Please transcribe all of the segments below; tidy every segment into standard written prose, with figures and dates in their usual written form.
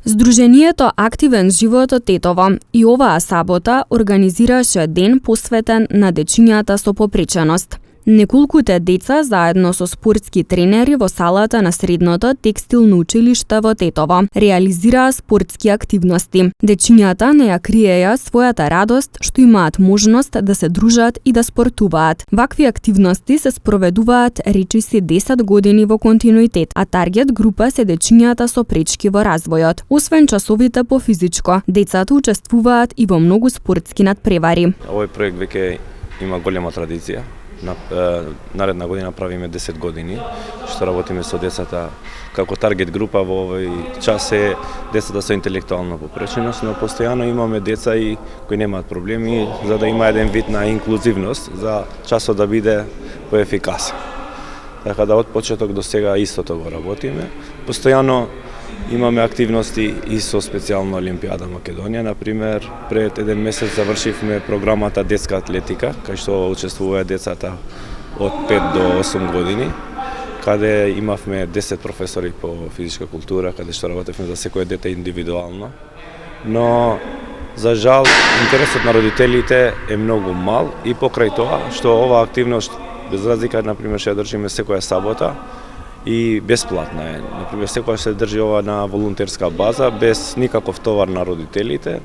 Здруженијето Активен живот од Тетово и оваа сабота организираше ден посветен на дечињата со попреченост. Неколкуте деца заедно со спортски тренери во салата на средното текстилно училиште во Тетово реализираа спортски активности. Дечињата не ја криеја својата радост што имаат можност да се дружат и да спортуваат. Вакви активности се спроведуваат речиси 10 години во континуитет, а таргет група се дечињата со пречки во развојот. Освен часовите по физичко, децата учествуваат и во многу спортски надпревари. Овој проект веќе има голема традиција. Наредна година правиме 10 години што работиме со децата. Како таргет група во овој час е децата со интелектуална попреченост, но постојано имаме деца и кои немаат проблеми, за да има еден вид на инклузивност, за часот да биде поефикасен. Така да од почеток до сега истото го работиме. Постојано имаме активности и со специјална Олимпијада Македонија. Например, пред еден месец завршивме програмата Детска атлетика, кај што учествуваат децата од 5 до 8 години, каде имавме 10 професори по физичка култура, каде што работевме за секој дете индивидуално. Но, за жал, интересот на родителите е многу мал и покрај тоа, што оваа активност, без разлика, например, што ја држиме секоја сабота, и бесплатна е. Например, секоја се држи ова на волонтерска база, без никаков товар на родителите,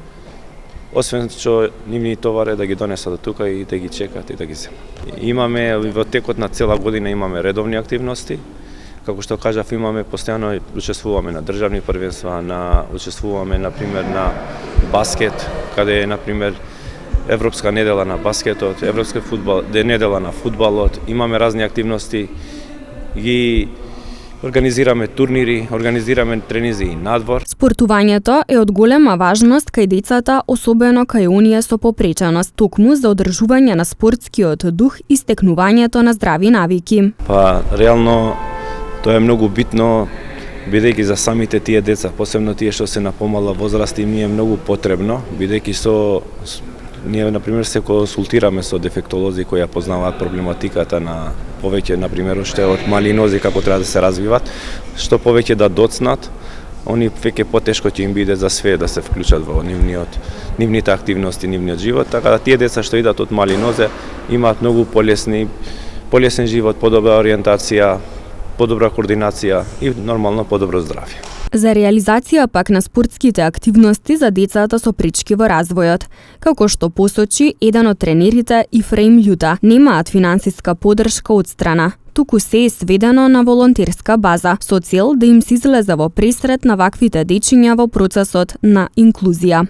освен што нивни товар е да ги донесат до тука и да ги чекат и да ги земат. Имаме во текот на цела година имаме редовни активности. Како што кажав, имаме постојано учествуваме на државни првенства, учествуваме например на баскет, каде е например Европска недела на баскетот, Европска фудбал, недела на фудбалот. Имаме разни активности, ги организираме турнири, организираме тренизи и надвор. Спортувањето е од голема важност кај децата, особено кај оние со попреченост, токму за одржување на спортскиот дух и стекнувањето на здрави навики. Реално тоа е многу битно, бидејќи за самите тие деца, посебно тие што се на помала возраст, им е многу потребно, бидејќи ние, например, се консултираме со дефектолози кои ја познаваат проблематиката на повеќе, например, уште од мали нози како треба да се развиват, што повеќе да доцнат, они веќе потешко ќе им биде за све да се вклучат во нивните активности, нивниот живот, така да тие деца што идат од мали нозе имаат многу полесен живот, подобра ориентација, подобра координација и нормално подобро здравје. За реализација пак на спортските активности за децата со пречки во развојот, како што посочи еден од тренерите Ифрем Љута, немаат финансиска поддршка од страна, туку се е сведено на волонтерска база, со цел да им се излезе во пресрет на ваквите дечиња во процесот на инклузија.